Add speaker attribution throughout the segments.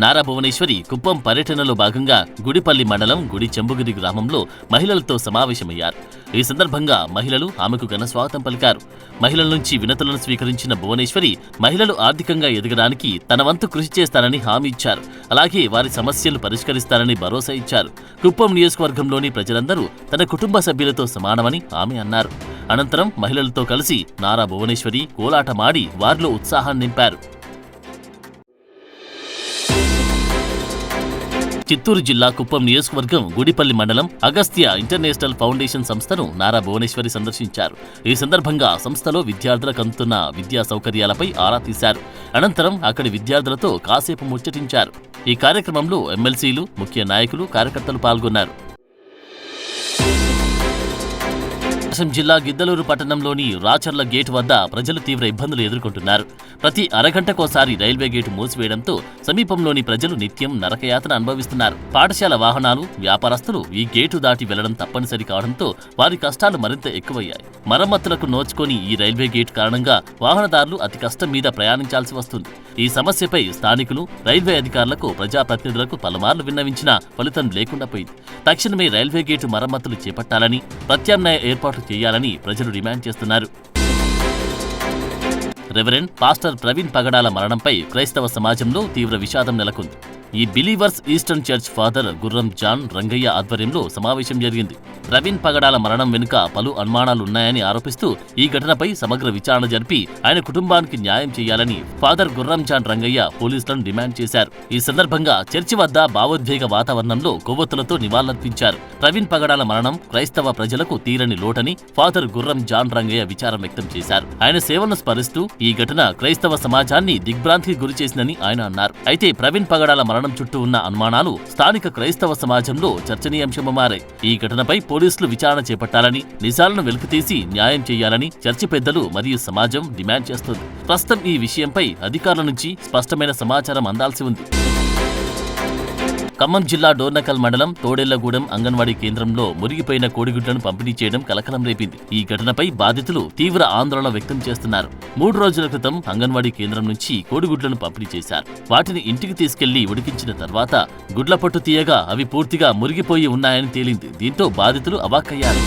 Speaker 1: నారా భువనేశ్వరి కుప్పం పర్యటనలో భాగంగా గుడిపల్లి మండలం గుడి చెంబుగిరి గ్రామంలో మహిళలతో సమావేశమయ్యారు. ఈ సందర్భంగా మహిళలు ఆమెకు ఘన స్వాగతం పలికారు. మహిళల నుంచి వినతులను స్వీకరించిన భువనేశ్వరి మహిళలు ఆర్థికంగా ఎదగడానికి తన వంతు కృషి చేస్తానని హామీ ఇచ్చారు. అలాగే వారి సమస్యలు పరిష్కరిస్తానని భరోసా ఇచ్చారు. కుప్పం నియోజకవర్గంలోని ప్రజలందరూ తన కుటుంబ సభ్యులతో సమానమని ఆమె అన్నారు. అనంతరం మహిళలతో కలిసి నారా భువనేశ్వరి కోలాటమాడి వారిలో ఉత్సాహాన్ని నింపారు. చిత్తూరు జిల్లా కుప్పం నియోజకవర్గం గుడిపల్లి మండలం అగస్త్య ఇంటర్నేషనల్ ఫౌండేషన్ సంస్థను నారా భువనేశ్వరి సందర్శించారు. ఈ సందర్భంగా సంస్థలో విద్యార్థులకు అందుతున్న విద్యా సౌకర్యాలపై ఆరా తీశారు. అనంతరం అక్కడి విద్యార్థులతో కాసేపు ముచ్చటించారు. ఈ కార్యక్రమంలో ఎమ్మెల్సీలు, ముఖ్య నాయకులు, కార్యకర్తలు పాల్గొన్నారు. ప్రకాశం జిల్లా గిద్దలూరు పట్టణంలోని రాచర్ల గేటు వద్ద ప్రజలు తీవ్ర ఇబ్బందులు ఎదుర్కొంటున్నారు. ప్రతి అరగంటకోసారి రైల్వే గేటు మూసివేయడంతో సమీపంలోని ప్రజలు నిత్యం నరకయాతన అనుభవిస్తున్నారు. పాఠశాల వాహనాలు, వ్యాపారస్తులు ఈ గేటు దాటి వెళ్లడం తప్పనిసరి కావడంతో వారి కష్టాలు మరింత ఎక్కువయ్యాయి. మరమ్మతులకు నోచుకొని ఈ రైల్వే గేటు కారణంగా వాహనదారులు అతి కష్టం మీద ప్రయాణించాల్సి వస్తుంది. ఈ సమస్యపై స్థానికులు, రైల్వే అధికారులకు, ప్రజాప్రతినిధులకు పలుమార్లు విన్నవించినా ఫలితం లేకుండా పోయింది. తక్షణమే రైల్వే గేటు మరమ్మతులు చేపట్టాలని, ప్రత్యామ్నాయ ఏర్పాట్లు చేయాలని ప్రజలు డిమాండ్ చేస్తున్నారు. రెవరెండ్ పాస్టర్ ప్రవీణ్ పగడాల మరణంపై క్రైస్తవ సమాజంలో తీవ్ర విషాదం నెలకొంది. ఈ బిలీవర్స్ ఈస్టర్న్ చర్చ్ ఫాదర్ గుర్రం జాన్ రంగయ్య ఆధ్వర్యంలో సమావేశం జరిగింది. ప్రవీణ్ పగడాల మరణం వెనుక పలు అనుమానాలున్నాయని ఆరోపిస్తూ ఈ ఘటనపై సమగ్ర విచారణ జరిపి ఆయన కుటుంబానికి న్యాయం చేయాలని ఫాదర్ గుర్రం జాన్ రంగయ్య పోలీసులను డిమాండ్ చేశారు. ఈ సందర్భంగా చర్చి వద్ద భావోద్వేగ వాతావరణంలో కొవ్వొత్తులతో నివాళులర్పించారు. ప్రవీణ్ పగడాల మరణం క్రైస్తవ ప్రజలకు తీరని లోటని ఫాదర్ గుర్రం జాన్ రంగయ్య విచారం వ్యక్తం చేశారు. ఆయన సేవలను స్మరిస్తూ ఈ ఘటన క్రైస్తవ సమాజాన్ని దిగ్భ్రాంతికి గురిచేసిందని ఆయన అన్నారు. అయితే ప్రవీణ్ పగడాల మరణం చుట్టూ ఉన్న అనుమానాలు స్థానిక క్రైస్తవ సమాజంలో చర్చనీయాంశంగా మారాయి. ఈ ఘటనపై పోలీసులు విచారణ చేపట్టాలని, నిజాలను వెలికితీసి న్యాయం చేయాలని చర్చి పెద్దలు మరియు సమాజం డిమాండ్ చేస్తోంది. ప్రస్తుతం ఈ విషయంపై అధికారుల నుంచి స్పష్టమైన సమాచారం అందాల్సి ఉంది. ఖమ్మం జిల్లా డోర్నకల్ మండలం తోడేళ్లగూడెం అంగన్వాడీ కేంద్రంలో మురిగిపోయిన కోడిగుడ్లను పంపిణీ చేయడం కలకలం రేపింది. ఈ ఘటనపై బాధితులు తీవ్ర ఆందోళన వ్యక్తం చేస్తున్నారు. 3 రోజుల క్రితం అంగన్వాడీ కేంద్రం నుంచి కోడిగుడ్లను పంపిణీ చేశారు. వాటిని ఇంటికి తీసుకెళ్లి ఉడికించిన తర్వాత గుడ్ల పొట్టు తీయగా అవి పూర్తిగా మురిగిపోయి ఉన్నాయని తేలింది. దీంతో బాధితులు అవాక్కయ్యారు.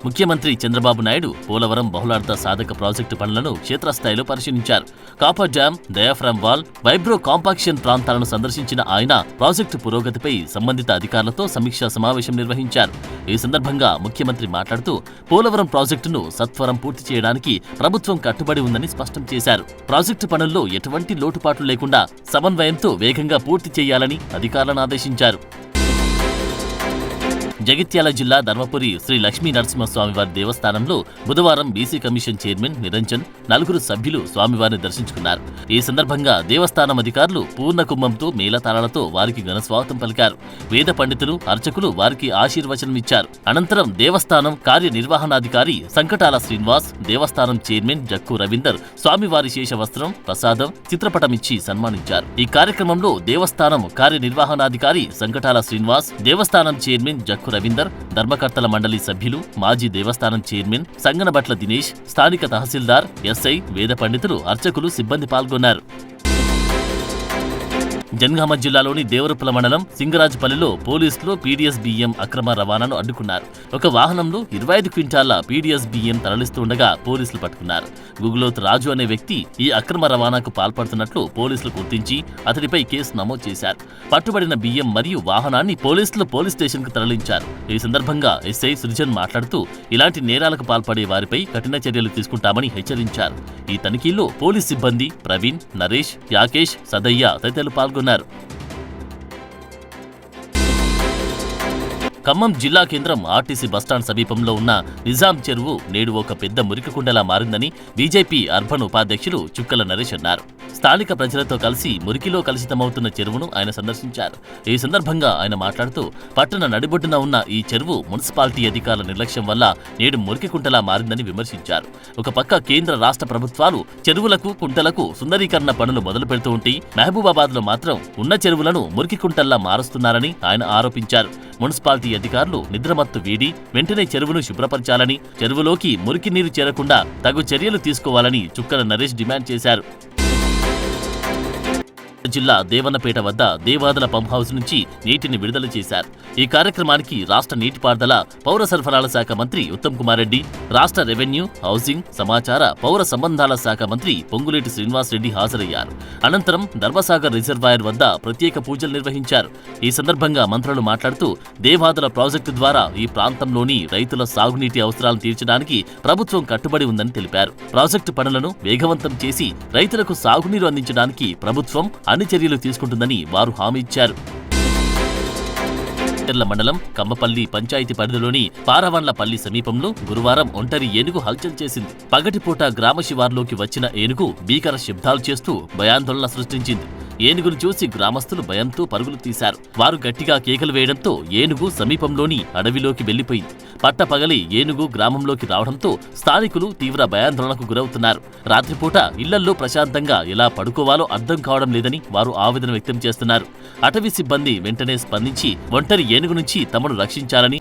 Speaker 1: ముఖ్యమంత్రి చంద్రబాబు నాయుడు పోలవరం బహుళార్థ సాధక ప్రాజెక్టు పనులను క్షేత్రస్థాయిలో పరిశీలించారు. Copper dam, diaphragm wall, vibro compaction ప్రాంతాలను సందర్శించిన ఆయన ప్రాజెక్టు పురోగతిపై సంబంధిత అధికారులతో సమీక్షా సమావేశం నిర్వహించారు. ఈ సందర్భంగా ముఖ్యమంత్రి మాట్లాడుతూ పోలవరం ప్రాజెక్టును సత్వరం పూర్తి చేయడానికి ప్రభుత్వం కట్టుబడి ఉందని స్పష్టం చేశారు. ప్రాజెక్టు పనుల్లో ఎటువంటి లోటుపాట్లు లేకుండా సమన్వయంతో వేగంగా పూర్తి చేయాలని అధికారులను ఆదేశించారు. జగిత్యాల జిల్లా ధర్మపురి శ్రీ లక్ష్మీ నరసింహస్వామివారి దేవస్థానంలో బుధవారం బీసీ కమిషన్ చైర్మన్ నిరంజన్, 4 సభ్యులు స్వామివారిని దర్శించుకున్నారు. ఈ సందర్భంగా దేవస్థానం అధికారులు పూర్ణ కుంభంతో మేళతాళాలతో వారికి ఘన స్వాగతం పలికారు. వేద పండితులు, అర్చకులు వారికి ఆశీర్వచనం ఇచ్చారు. అనంతరం దేవస్థానం కార్యనిర్వహణాధికారి సంకటాల శ్రీనివాస్, దేవస్థానం చైర్మన్ జక్కు రవీందర్ స్వామివారి శేషవస్త్రం, ప్రసాదం, చిత్రపటం ఇచ్చి సన్మానించారు. ఈ కార్యక్రమంలో దేవస్థానం కార్యనిర్వహణాధికారి సంకటాల శ్రీనివాస్, దేవస్థానం చైర్మన్ జక్కు రవీందర్, ధర్మకర్తల మండలి సభ్యులు, మాజీ దేవస్థానం చైర్మన్ సంగనబట్ల దినేష్, స్థానిక తహసీల్దార్, ఎస్ఐ, వేద పండితులు, అర్చకులు, సిబ్బంది పాల్గొన్నారు. జనగామ జిల్లాలోని దేవరపుల మండలం సింగరాజుపల్లిలో పోలీసులు పీడీఎస్ బియ్యం అక్రమ రవాణాను అడ్డుకున్నారు. ఒక వాహనంలో 25 క్వింటాళ్ల పీడీఎస్ బియ్యం తరలిస్తుండగా పోలీసులు పట్టుకున్నారు. గుగులోత్ రాజు అనే వ్యక్తి ఈ అక్రమ రవాణాకు పాల్పడుతున్నట్లు పోలీసులు గుర్తించి అతడిపై కేసు నమోదు చేశారు. పట్టుబడిన బియ్యం మరియు వాహనాన్ని పోలీసులు పోలీస్ స్టేషన్ కు తరలించారు. ఈ సందర్భంగా ఎస్ఐ సృజన్ మాట్లాడుతూ ఇలాంటి నేరాలకు పాల్పడే వారిపై కఠిన చర్యలు తీసుకుంటామని హెచ్చరించారు. ఈ తనిఖీల్లో పోలీస్ సిబ్బంది ప్రవీణ్, నరేష్, యాకేష్, సదయ్య తదితరులు పాల్గొన్నారు. ఖమ్మం జిల్లా కేంద్రం ఆర్టీసీ బస్టాండ్ సమీపంలో ఉన్న నిజాం చెరువు నేడు ఒక పెద్ద మురికికుండలా మారిందని బీజేపీ అర్బన్ ఉపాధ్యక్షులు చుక్కల నరేష్ అన్నారు. స్థానిక ప్రజలతో కలిసి మురికిలో కలుషితమవుతున్న చెరువును ఆయన సందర్శించారు. ఈ సందర్భంగా ఆయన మాట్లాడుతూ పట్టణ నడిబొడ్డున ఉన్న ఈ చెరువు మున్సిపాలిటీ అధికారుల నిర్లక్ష్యం వల్ల నేడు మురికి కుంటలా మారిందని విమర్శించారు. ఒక పక్క కేంద్ర రాష్ట్ర ప్రభుత్వాలు చెరువులకు, కుంటలకు సుందరీకరణ పనులు మొదలు పెడుతూ ఉంటే మహబూబాబాద్ లో మాత్రం ఉన్న చెరువులను మురికి కుంటల్లా మారుస్తున్నారని ఆయన ఆరోపించారు. మున్సిపాలిటీ అధికారులు నిద్రమత్తు వీడి వెంటనే చెరువును శుభ్రపరచాలని, చెరువులోకి మురికి నీరు చేరకుండా తగు చర్యలు తీసుకోవాలని చుక్కల నరేష్ డిమాండ్ చేశారు. జిల్లా దేవన్నపేట వద్ద దేవాదుల పంప్ హౌస్ నుంచి నీటిని విడుదల చేశారు. ఈ కార్యక్రమానికి రాష్ట్ర నీటిపారుదల, పౌర సరఫరాల శాఖ మంత్రి ఉత్తమ్ కుమార్ రెడ్డి, రాష్ట్ర రెవెన్యూ, హౌసింగ్, సమాచార, పౌర సంబంధాల శాఖ మంత్రి పొంగులేటి శ్రీనివాస్ రెడ్డి హాజరయ్యారు. అనంతరం ధర్మసాగర్ రిజర్వాయర్ వద్ద ప్రత్యేక పూజలు నిర్వహించారు. ఈ సందర్భంగా మంత్రులు మాట్లాడుతూ దేవాదుల ప్రాజెక్టు ద్వారా ఈ ప్రాంతంలోని రైతుల సాగునీటి అవసరాలను తీర్చడానికి ప్రభుత్వం కట్టుబడి ఉందని తెలిపారు. ప్రాజెక్టు పనులను వేగవంతం చేసి రైతులకు సాగునీరు అందించడానికి ప్రభుత్వం అన్ని చర్యలు తీసుకుంటుందని వారు హామీ ఇచ్చారు. చెర్ల మండలం కమ్మపల్లి పంచాయతీ పరిధిలోని పారవాన్లపల్లి సమీపంలో గురువారం ఒంటరి ఏనుగు హల్చల్ చేసింది. పగటిపూట గ్రామ శివార్లోకి వచ్చిన ఏనుగు భీకర శబ్దాలు చేస్తూ భయాందోళన సృష్టించింది. ఏనుగును చూసి గ్రామస్తులు భయంతో పరుగులు తీశారు. వారు గట్టిగా కేకలు వేయడంతో ఏనుగు సమీపంలోని అడవిలోకి వెళ్లిపోయింది. పట్టపగలి ఏనుగు గ్రామంలోకి రావడంతో స్థానికులు తీవ్ర భయాందోళనకు గురవుతున్నారు. రాత్రిపూట ఇళ్లల్లో ప్రశాంతంగా ఎలా పడుకోవాలో అర్థం కావడం లేదని వారు ఆవేదన వ్యక్తం చేస్తున్నారు. అటవీ సిబ్బంది వెంటనే స్పందించి ఒంటరి ఏనుగు నుంచి తమను రక్షించాలని